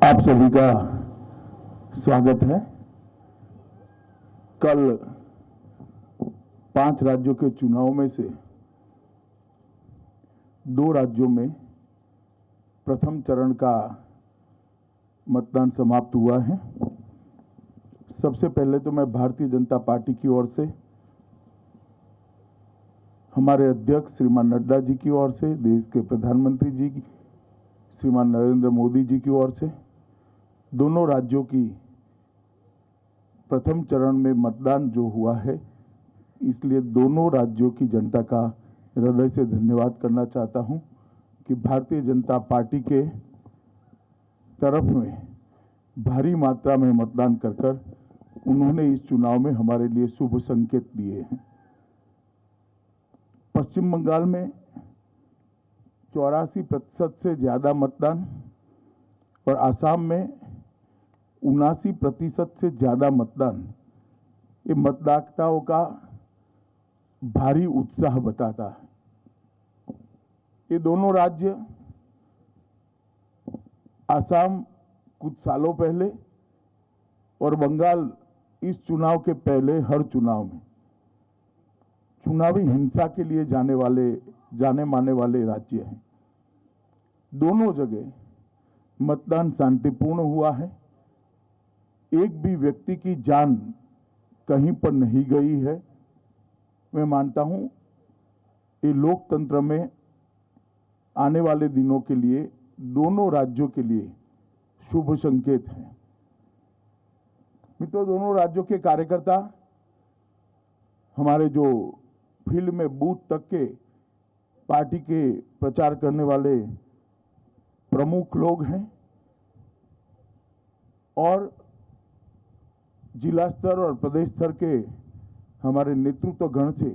आप सभी का स्वागत है। कल 5 राज्यों के चुनाव में से 2 राज्यों में प्रथम चरण का मतदान समाप्त हुआ है। सबसे पहले तो मैं भारतीय जनता पार्टी की ओर से, हमारे अध्यक्ष श्रीमान नड्डा जी की ओर से, देश के प्रधानमंत्री जी की, श्रीमान नरेंद्र मोदी जी की ओर से, दोनों राज्यों की प्रथम चरण में मतदान जो हुआ है, इसलिए दोनों राज्यों की जनता का हृदय से धन्यवाद करना चाहता हूं कि भारतीय जनता पार्टी के तरफ में भारी मात्रा में मतदान कर उन्होंने इस चुनाव में हमारे लिए शुभ संकेत दिए हैं। पश्चिम बंगाल में 84% से ज्यादा मतदान और आसाम में 79% से ज्यादा मतदान, ये मतदाताओं का भारी उत्साह बताता है। ये दोनों राज्य, आसाम कुछ सालों पहले और बंगाल इस चुनाव के पहले हर चुनाव में चुनावी हिंसा के लिए जाने माने वाले राज्य हैं। दोनों जगह मतदान शांतिपूर्ण हुआ है। एक भी व्यक्ति की जान कहीं पर नहीं गई है। मैं मानता हूं ये लोकतंत्र में आने वाले दिनों के लिए दोनों राज्यों के लिए शुभ संकेत है। मित्रों, दोनों राज्यों के कार्यकर्ता, हमारे जो फील्ड में बूथ तक के पार्टी के प्रचार करने वाले प्रमुख लोग हैं और जिला स्तर और प्रदेश स्तर के हमारे नेतृत्व गण से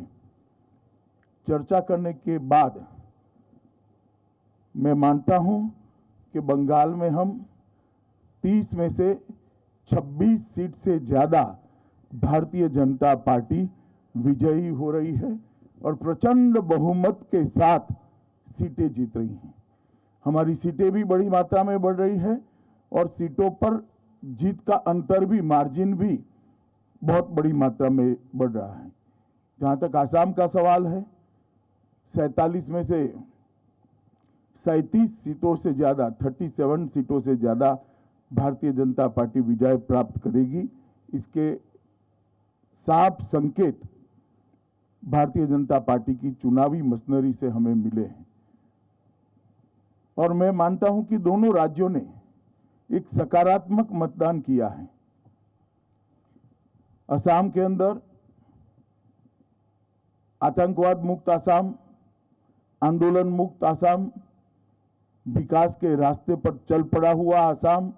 चर्चा करने के बाद मैं मानता हूं कि बंगाल में हम 30 में से 26 सीट से ज्यादा भारतीय जनता पार्टी विजयी हो रही है और प्रचंड बहुमत के साथ सीटें जीत रही हैं। हमारी सीटें भी बड़ी मात्रा में बढ़ रही है और सीटों पर जीत का अंतर भी, मार्जिन भी बहुत बड़ी मात्रा में बढ़ रहा है। जहां तक आसाम का सवाल है, 47 में से 37 सीटों से ज्यादा, 37 सीटों से ज्यादा भारतीय जनता पार्टी विजय प्राप्त करेगी। इसके साफ संकेत भारतीय जनता पार्टी की चुनावी मशीनरी से हमें मिले हैं और मैं मानता हूं कि दोनों राज्यों ने एक सकारात्मक मतदान किया है। असम के अंदर आतंकवाद मुक्त असम, आंदोलन मुक्त असम, विकास के रास्ते पर चल पड़ा हुआ असम,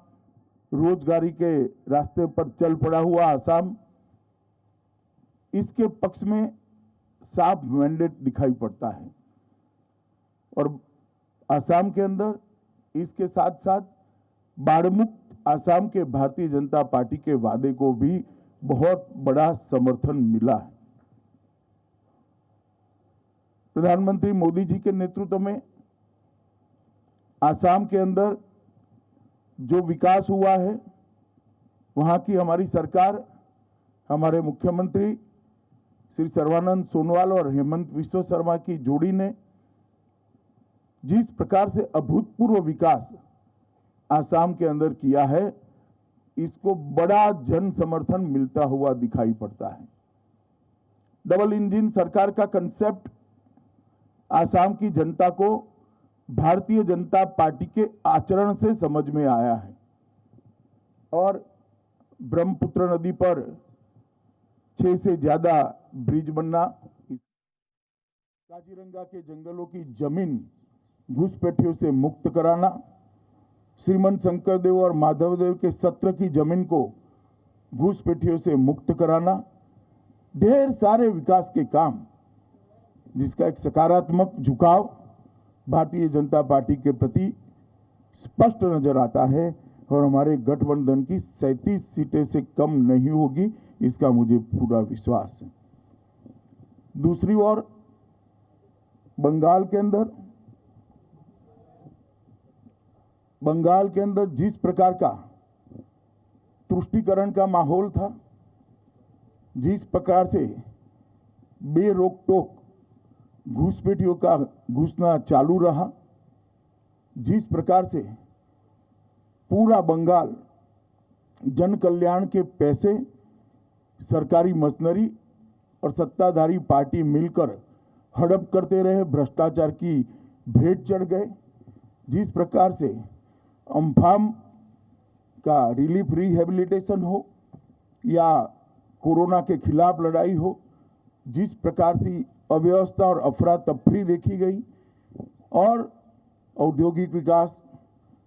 रोजगारी के रास्ते पर चल पड़ा हुआ असम, इसके पक्ष में साफ मैंडेट दिखाई पड़ता है। और असम के अंदर इसके साथ साथ बाढ़ मुक्त असम के भारतीय जनता पार्टी के वादे को भी बहुत बड़ा समर्थन मिला है। प्रधानमंत्री मोदी जी के नेतृत्व में असम के अंदर जो विकास हुआ है, वहां की हमारी सरकार, हमारे मुख्यमंत्री श्री सर्बानंद सोनोवाल और हेमंत बिस्वा शर्मा की जोड़ी ने जिस प्रकार से अभूतपूर्व विकास असम के अंदर किया है, इसको बड़ा जन समर्थन मिलता हुआ दिखाई पड़ता है। डबल इंजन सरकार का कंसेप्ट असम की जनता को भारतीय जनता पार्टी के आचरण से समझ में आया है और ब्रह्मपुत्र नदी पर 6 से ज्यादा ब्रिज बनना, काजीरंगा के जंगलों की जमीन घुसपैठियों से मुक्त कराना, श्रीमंत शंकरदेव और माधवदेव के सत्र की जमीन को घुसपैठियों से मुक्त कराना, ढेर सारे विकास के काम जिसका एक सकारात्मक झुकाव भारतीय जनता पार्टी के प्रति स्पष्ट नजर आता है और हमारे गठबंधन की 37 सीटें से कम नहीं होगी, इसका मुझे पूरा विश्वास है। दूसरी ओर बंगाल के अंदर बंगाल के अंदर जिस प्रकार का तुष्टीकरण का माहौल था, जिस प्रकार से बेरोक टोक घुसपैठियों का घुसना चालू रहा, जिस प्रकार से पूरा बंगाल जन कल्याण के पैसे सरकारी मशीनरी और सत्ताधारी पार्टी मिलकर हड़प करते रहे, भ्रष्टाचार की भेंट चढ़ गए, जिस प्रकार से अम्फान का रिलीफ रिहेबिलिटेशन हो या कोरोना के खिलाफ लड़ाई हो, जिस प्रकार से अव्यवस्था और अफरा तफरी देखी गई, और औद्योगिक विकास,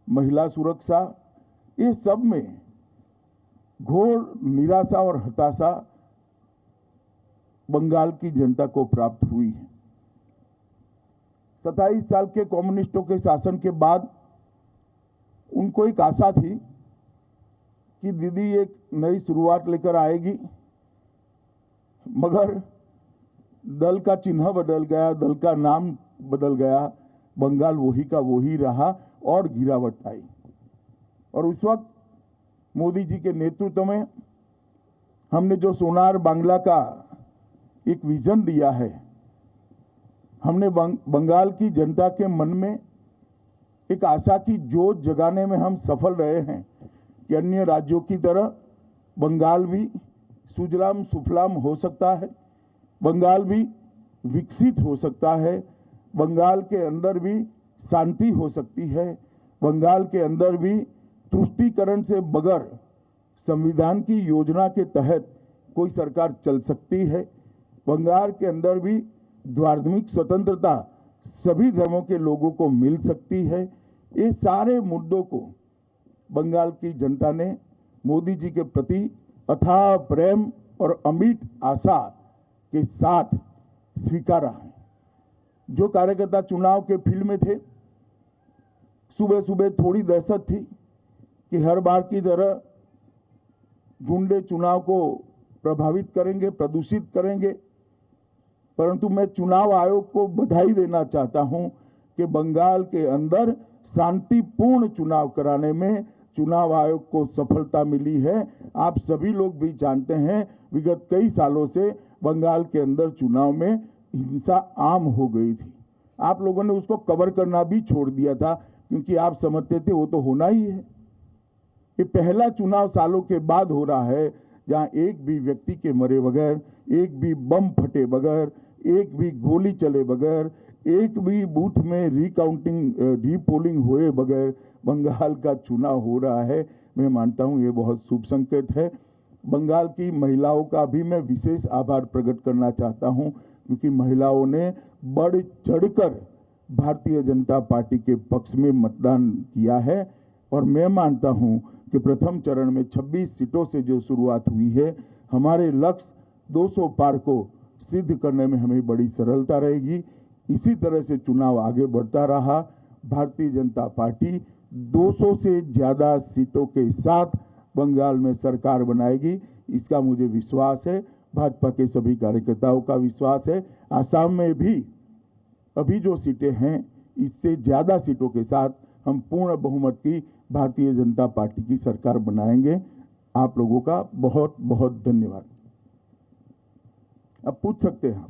महिला सुरक्षा, ये सब में घोर निराशा और हताशा बंगाल की जनता को प्राप्त हुई है। 27 साल के कम्युनिस्टों के शासन के बाद उनको एक आशा थी कि दीदी एक नई शुरुआत लेकर आएगी, मगर दल का चिन्ह बदल गया, दल का नाम बदल गया, बंगाल वही का वही रहा और गिरावट आई। और उस वक्त मोदी जी के नेतृत्व में हमने जो सोनार बांग्ला का एक विजन दिया है, हमने बंगाल की जनता के मन में एक आशा की जोत जगाने में हम सफल रहे हैं कि अन्य राज्यों की तरह बंगाल भी सुजलाम सुफलाम हो सकता है, बंगाल भी विकसित हो सकता है, बंगाल के अंदर भी शांति हो सकती है, बंगाल के अंदर भी तुष्टीकरण से बगैर संविधान की योजना के तहत कोई सरकार चल सकती है, बंगाल के अंदर भी धार्मिक स्वतंत्रता सभी धर्मों के लोगों को मिल सकती है। ये सारे मुद्दों को बंगाल की जनता ने मोदी जी के प्रति अथाह प्रेम और अमिट आशा के साथ स्वीकारा है। जो कार्यकर्ता चुनाव के फील्ड में थे, सुबह सुबह थोड़ी दहशत थी कि हर बार की तरह गुंडे चुनाव को प्रभावित करेंगे, प्रदूषित करेंगे, परंतु मैं चुनाव आयोग को बधाई देना चाहता हूं कि बंगाल के अंदर शांतिपूर्ण चुनाव कराने में चुनाव आयोग को सफलता मिली है। आप सभी लोग भी जानते हैं, विगत कई सालों से बंगाल के अंदर चुनाव में हिंसा आम हो गई थी। आप लोगों ने उसको कवर करना भी छोड़ दिया था, क्योंकि आप समझते थे वो तो होना ही है। ये पहला चुनाव सालों के बाद हो रहा है जहां एक भी व्यक्ति के मरे बगैर, एक भी बम फटे बगैर, एक भी गोली चले बगैर, एक भी बूथ में रीपोलिंग हुए बगैर बंगाल का चुनाव हो रहा है। मैं मानता हूं ये बहुत शुभ संकेत है। बंगाल की महिलाओं का भी मैं विशेष आभार प्रकट करना चाहता हूं, क्योंकि महिलाओं ने बढ़ चढ़कर भारतीय जनता पार्टी के पक्ष में मतदान किया है। और मैं मानता हूं कि प्रथम चरण में 26 सीटों से जो शुरुआत हुई है, हमारे लक्ष्य 200 पार को सिद्ध करने में हमें बड़ी सरलता रहेगी। इसी तरह से चुनाव आगे बढ़ता रहा, भारतीय जनता पार्टी 200 से ज्यादा सीटों के साथ बंगाल में सरकार बनाएगी, इसका मुझे विश्वास है। भाजपा के सभी कार्यकर्ताओं का विश्वास है। आसाम में भी अभी जो सीटें हैं, इससे ज्यादा सीटों के साथ हम पूर्ण बहुमत की भारतीय जनता पार्टी की सरकार बनाएंगे। आप लोगों का बहुत बहुत धन्यवाद। अब पूछ सकते हैं आप।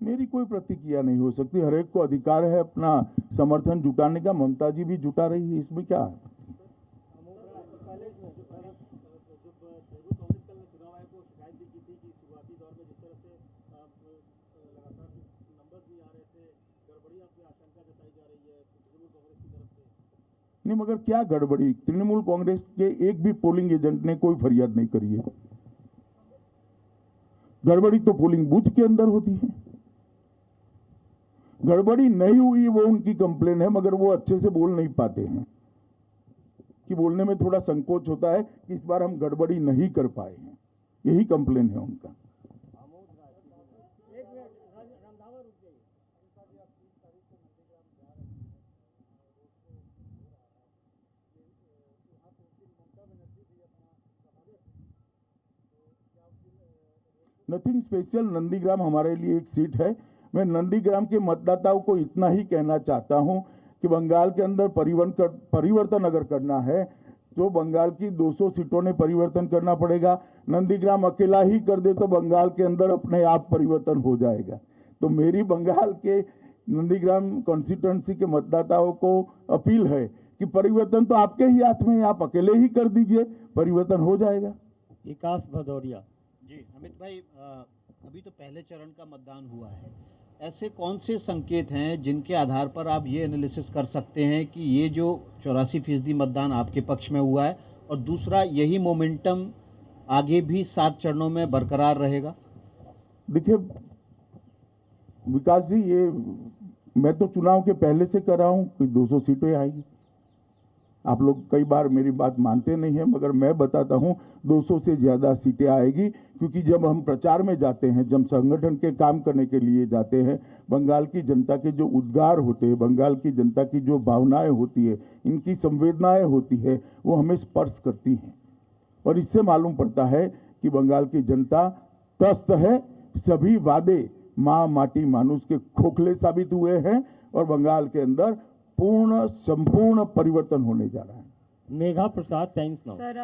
मेरी कोई प्रतिक्रिया नहीं हो सकती। हर एक को अधिकार है अपना समर्थन जुटाने का। ममता जी भी जुटा रही है, इसमें क्या है? नहीं, मगर क्या गड़बड़ी? तृणमूल कांग्रेस के एक भी पोलिंग एजेंट ने कोई फरियाद नहीं करी है। गड़बड़ी तो पोलिंग बूथ के अंदर होती है। गड़बड़ी नहीं हुई वो उनकी कंप्लेन है, मगर वो अच्छे से बोल नहीं पाते हैं, कि बोलने में थोड़ा संकोच होता है कि इस बार हम गड़बड़ी नहीं कर पाए हैं, यही कंप्लेन है उनका। नथिंग स्पेशल, नंदीग्राम हमारे लिए एक सीट है। मैं नंदीग्राम के मतदाताओं को इतना ही कहना चाहता हूं कि बंगाल के अंदर परिवर्तन अगर करना है तो बंगाल की 200 सीटों ने परिवर्तन करना पड़ेगा। नंदीग्राम अकेला ही कर दे तो बंगाल के अंदर अपने आप परिवर्तन हो जाएगा। तो मेरी बंगाल के नंदीग्राम कॉन्स्टिट्यूएंसी के मतदाताओं को अपील है कि परिवर्तन तो आपके ही हाथ में है, आप अकेले ही कर दीजिए, परिवर्तन हो जाएगा। विकास भदौरिया जी अमित भाई, अभी तो पहले चरण का मतदान हुआ है, ऐसे कौन से संकेत हैं जिनके आधार पर आप ये एनालिसिस कर सकते हैं कि ये जो 84% मतदान आपके पक्ष में हुआ है और दूसरा यही मोमेंटम आगे भी 7 चरणों में बरकरार रहेगा? देखिए विकास जी, ये मैं तो चुनाव के पहले से कर रहा हूं कि 200 सीटें आएगी। आप लोग कई बार मेरी बात मानते नहीं है, मगर मैं बताता हूं 200 से ज्यादा सीटें आएगी, क्योंकि जब हम प्रचार में जाते हैं, जब संगठन के काम करने के लिए जाते हैं, बंगाल की जनता के जो उद्गार होते हैं, बंगाल की जनता की जो भावनाएं होती है, इनकी संवेदनाएं होती है, वो हमें स्पर्श करती हैं। और इससे मालूम पड़ता है कि बंगाल की जनता त्रस्त है। सभी वादे माँ माटी मानुष के खोखले साबित हुए हैं और बंगाल के अंदर संपूर्ण परिवर्तन होने जा रहा है। Megha Prasad, Times Now. Sir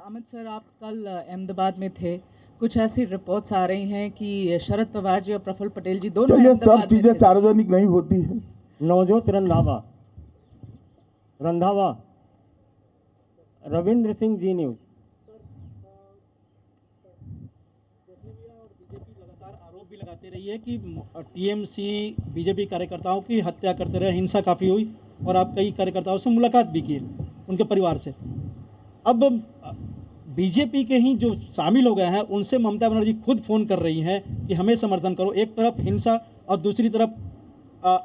Amit sir, आप कल अहमदाबाद में थे, कुछ ऐसी रिपोर्ट्स आ रही हैं कि शरद पवार जी और प्रफुल्ल पटेल जी दोनों चलिए, अहमदाबाद सब चीजें सार्वजनिक नहीं होती है। नवजोत रंधावा, रविंद्र सिंह, जी न्यूज। आरोप भी लगाते रही है कि टीएमसी बीजेपी कार्यकर्ताओं की हत्या करते रहे, हिंसा काफ़ी हुई और आप कई कार्यकर्ताओं से मुलाकात भी की उनके परिवार से। अब बीजेपी के ही जो शामिल हो गए हैं उनसे ममता बनर्जी खुद फ़ोन कर रही हैं कि हमें समर्थन करो। एक तरफ हिंसा और दूसरी तरफ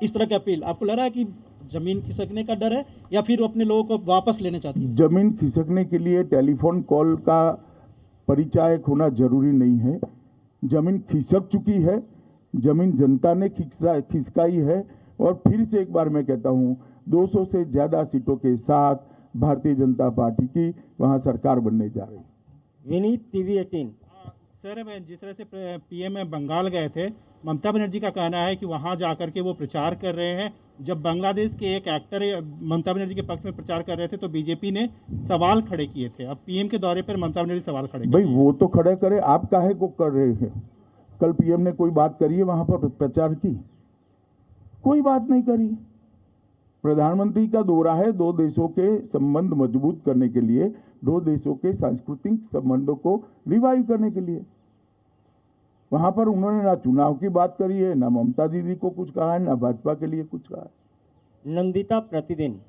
इस तरह की अपील। आपको लग रहा है कि जमीन खिसकने का डर है या फिर वो अपने लोगों को वापस लेना चाहती है? जमीन खिसकने के लिए टेलीफोन कॉल का परिचायक होना जरूरी नहीं है। जमीन खिसक चुकी है, जमीन जनता ने खिसकाई है। और फिर से एक बार मैं कहता हूं, 200 से ज्यादा सीटों के साथ भारतीय जनता पार्टी की वहां सरकार बनने जा रही है। विनीत, टीवी 18। सर, जिस तरह से पीएम बंगाल गए थे, ममता बनर्जी का कहना है कि वहां जाकर के वो प्रचार कर रहे हैं। जब बांग्लादेश के एक एक्टर ममता बनर्जी के पक्ष में प्रचार कर रहे थे तो बीजेपी ने सवाल खड़े किए थे। अब पीएम के दौरे पर ममता बनर्जी सवाल खड़े भाई वो तो खड़े करे, आप काहे को कर रहे हैं? कल पीएम ने कोई बात करी है वहां पर प्रचार की? कोई बात नहीं करी। प्रधानमंत्री का दौरा है 2 देशों के संबंध मजबूत करने के लिए, 2 देशों के सांस्कृतिक संबंधों को रिवाइव करने के लिए। वहां पर उन्होंने ना चुनाव की बात करी है, ना ममता दीदी को कुछ कहा है, ना भाजपा के लिए कुछ कहा है। नंदिता प्रतिदिन।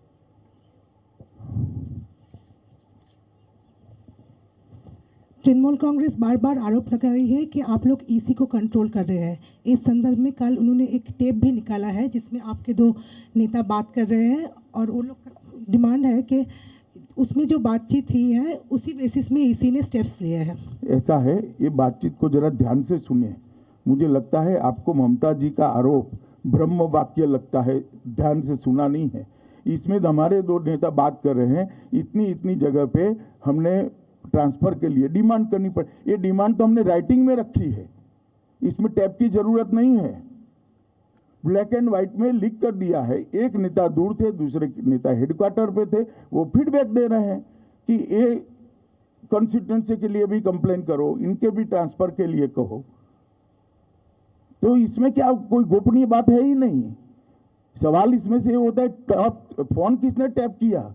तृणमूल कांग्रेस बार बार आरोप लगा रही है कि आप लोग ईसी को कंट्रोल कर रहे हैं। इस संदर्भ में कल उन्होंने एक टेप भी निकाला है जिसमें आपके 2 नेता बात कर रहे हैं और वो लोग का डिमांड है कि उसमें जो बातचीत हुई है उसी बेसिस में ईसी ने स्टेप्स लिए हैं। ऐसा है, ये बातचीत को जरा ध्यान से सुनिए। मुझे लगता है आपको ममता जी का आरोप ब्रह्म वाक्य लगता है, ध्यान से सुना नहीं है। इसमें हमारे 2 नेता बात कर रहे हैं, इतनी जगह पे हमने ट्रांसफर के लिए डिमांड करनी पड़े। ये डिमांड तो हमने राइटिंग में रखी है, इसमें टैप की जरूरत नहीं है। ब्लैक एंड व्हाइट में लिख कर दिया है। एक नेता दूर थे, दूसरे नेता हेडक्वार्टर पे थे, वो फीडबैक दे रहे हैं कि ये कॉन्स्टिट्यूएंसी के लिए भी कंप्लेन करो, इनके भी ट्रांसफर के लिए कहो। तो इसमें क्या कोई गोपनीय बात है ही नहीं। सवाल इसमें से होता है फोन किसने टैप किया,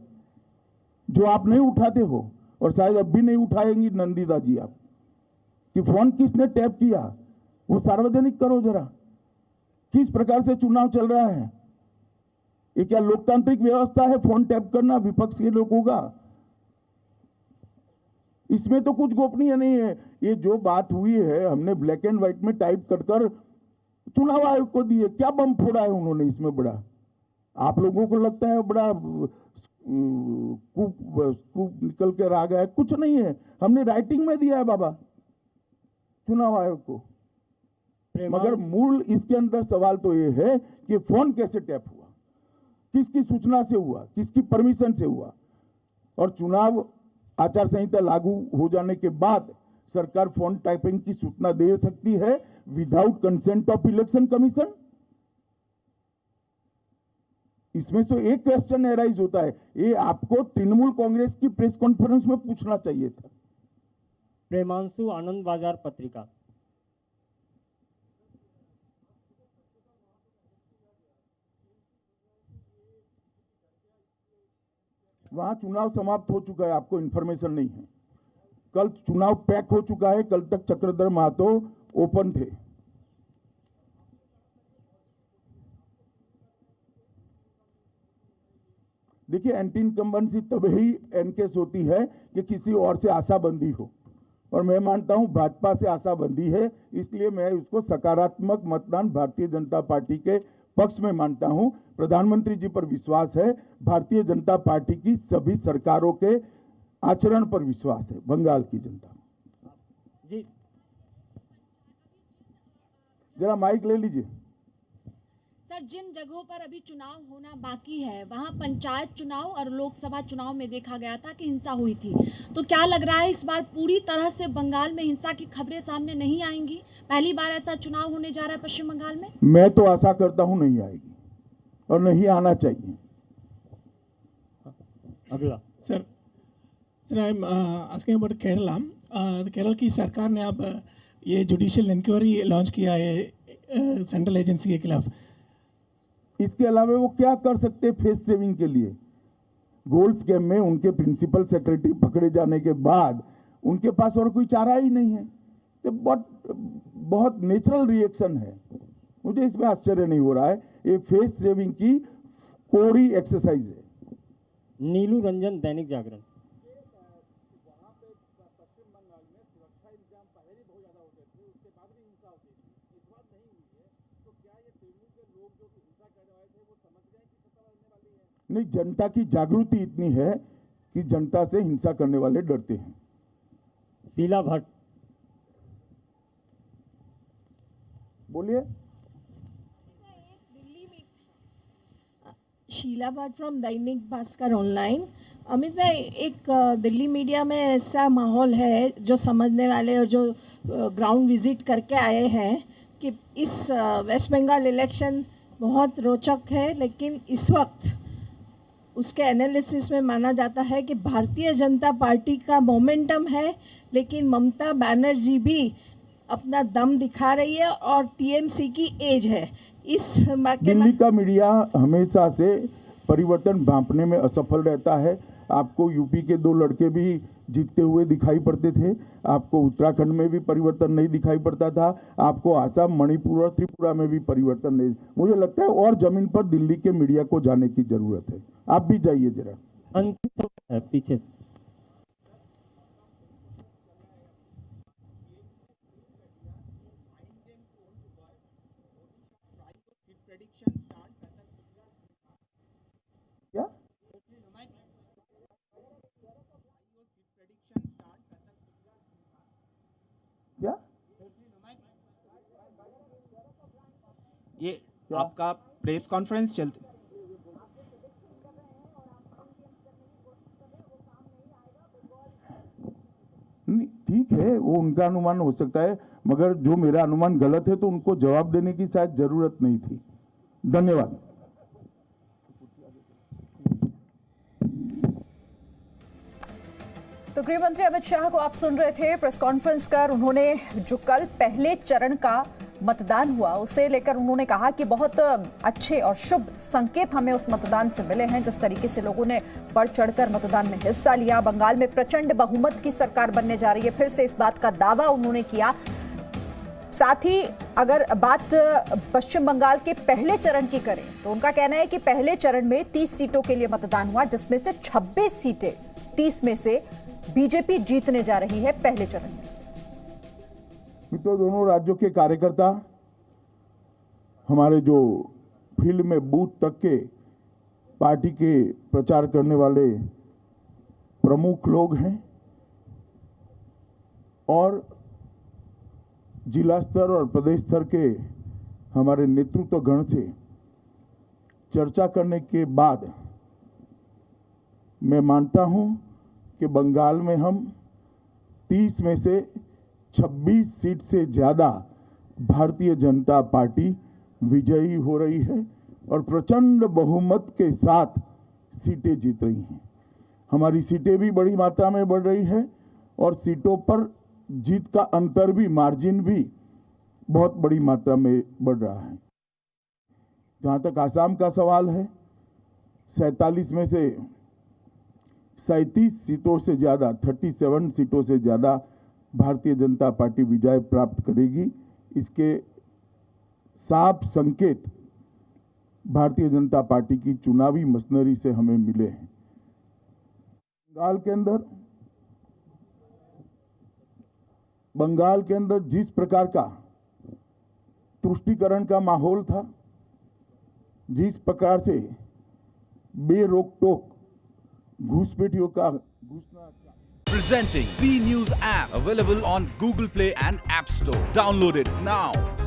जो आप नहीं उठाते हो और शायद अब भी नहीं उठाएंगी नंदिता जी आप, कि फोन किसने टैप किया वो सार्वजनिक करो जरा। किस प्रकार से चुनाव चल रहा है, ये क्या लोकतांत्रिक व्यवस्था है फोन टैप करना विपक्ष के लोगों का? इसमें तो कुछ गोपनीय नहीं है। ये जो बात हुई है हमने ब्लैक एंड व्हाइट में टाइप कर चुनाव आयोग को दिए। क्या बम फोड़ा है उन्होंने इसमें बड़ा? आप लोगों को लगता है बड़ा कूप निकल कर आ गया है, कुछ नहीं है। हमने राइटिंग में दिया है बाबा चुनाव आयोग को। मगर मूल इसके अंदर सवाल तो ये है कि फोन कैसे टैप हुआ, किसकी सूचना से हुआ, किसकी परमिशन से हुआ। और चुनाव आचार संहिता लागू हो जाने के बाद सरकार फोन टैपिंग की सूचना दे सकती है without consent of election commission. इसमें तो एक क्वेश्चन एराइज होता है, ये आपको तृणमूल कांग्रेस की प्रेस कॉन्फ्रेंस में पूछना चाहिए था। प्रेमांशु आनंद बाजार पत्रिका। वहां चुनाव समाप्त हो चुका है, आपको इंफॉर्मेशन नहीं है। कल चुनाव पैक हो चुका है, कल तक चक्रधर महतो ओपन थे। देखिए, एंटी इनकम्बेंसी तभी एनकेस होती है कि किसी और से आशाबंदी हो, और मैं मानता हूं भाजपा से आशाबंदी है, इसलिए मैं उसको सकारात्मक मतदान भारतीय जनता पार्टी के पक्ष में मानता हूं। प्रधानमंत्री जी पर विश्वास है, भारतीय जनता पार्टी की सभी सरकारों के आचरण पर विश्वास है बंगाल की जनता। जी जरा माइक ले लीजिए। सर, जिन जगहों पर अभी चुनाव होना बाकी है वहां पंचायत चुनाव और लोकसभा चुनाव में देखा गया था कि हिंसा हुई थी, तो क्या लग रहा है इस बार पूरी तरह से बंगाल में हिंसा की खबरें सामने नहीं आएंगी? पहली बार ऐसा चुनाव होने जा रहा है पश्चिम बंगाल में। मैं तो आशा करता हूं नहीं आएगी और नहीं आना चाहिए। अगला sir I am asking about Kerala. Kerala की सरकार ने अब ये जुडिशियल इंक्वायरी लॉन्च किया है सेंट्रल एजेंसी के खिलाफ। इसके अलावा वो क्या कर सकते हैं फेस सेविंग के लिए? गोल्ड स्कैम में उनके प्रिंसिपल सेक्रेटरी पकड़े जाने के बाद उनके पास और कोई चारा ही नहीं है। तो बहुत नेचुरल रिएक्शन है, मुझे इसमें आश्चर्य नहीं हो रहा है। ये फेस सेविंग की कोरी एक्सरसाइज है। नीलू रंजन दैनिक जागरण। नहीं, जनता की जागृति इतनी है कि जनता से हिंसा करने वाले डरते हैं। शीला भट्ट। बोलिए। Sheila Bhatt from Dainik Bhaskar online. अमित भाई, एक दिल्ली मीडिया में ऐसा माहौल है जो समझने वाले और जो ग्राउंड विजिट करके आए हैं कि इस वेस्ट बंगाल इलेक्शन बहुत रोचक है, लेकिन इस वक्त उसके एनालिसिस में माना जाता है कि भारतीय जनता पार्टी का मोमेंटम है, लेकिन ममता बनर्जी भी अपना दम दिखा रही है और टीएमसी की एज है। इस दिल्ली का मीडिया हमेशा से परिवर्तन भांपने में असफल रहता है। आपको यूपी के 2 लड़के भी जीतते हुए दिखाई पड़ते थे, आपको उत्तराखंड में भी परिवर्तन नहीं दिखाई पड़ता था, आपको आसाम, मणिपुर और त्रिपुरा में भी परिवर्तन नहीं। मुझे लगता है और जमीन पर दिल्ली के मीडिया को जाने की जरूरत है। आप भी जाइए जरा। अंतिम है पीछे। क्या क्या ये आपका प्रेस कॉन्फ्रेंस चलती नहीं, ठीक है, वो उनका अनुमान हो सकता है, मगर जो मेरा अनुमान गलत है तो उनको जवाब देने की शायद जरूरत नहीं थी। धन्यवाद। तो गृह मंत्री अमित शाह को आप सुन रहे थे प्रेस कॉन्फ्रेंस कर। उन्होंने जो कल पहले चरण का मतदान हुआ उसे लेकर उन्होंने कहा कि बहुत अच्छे और शुभ संकेत हमें उस मतदान से मिले हैं, जिस तरीके से लोगों ने बढ़ चढ़कर मतदान में हिस्सा लिया। बंगाल में प्रचंड बहुमत की सरकार बनने जा रही है, फिर से इस बात का दावा उन्होंने किया। साथ ही अगर बात पश्चिम बंगाल के पहले चरण की करें तो उनका कहना है कि पहले चरण में 30 सीटों के लिए मतदान हुआ, जिसमें से 26 सीटें 30 में से बीजेपी जीतने जा रही है पहले चरण में। मित्रों, दोनों राज्यों के कार्यकर्ता, हमारे जो फील्ड में बूथ तक के पार्टी के प्रचार करने वाले प्रमुख लोग हैं और जिला स्तर और प्रदेश स्तर के हमारे नेतृत्व गण से चर्चा करने के बाद मैं मानता हूं कि बंगाल में हम 30 में से 26 सीट से ज्यादा भारतीय जनता पार्टी विजयी हो रही है और प्रचंड बहुमत के साथ सीटें जीत रही हैं। हमारी सीटें भी बड़ी मात्रा में बढ़ रही है और सीटों पर जीत का अंतर भी, मार्जिन भी बहुत बड़ी मात्रा में बढ़ रहा है। जहां तक आसाम का सवाल है, 47 में से 37 सीटों से ज्यादा, 37 सीटों से ज्यादा भारतीय जनता पार्टी विजय प्राप्त करेगी। इसके साफ संकेत भारतीय जनता पार्टी की चुनावी मशीनरी से हमें मिले हैं। बंगाल के अंदर जिस प्रकार का तुष्टीकरण का माहौल था, जिस प्रकार से बेरोक टोक घुसपैठियों का घुसना। Presenting V News app, available on Google Play and App Store. Download it now.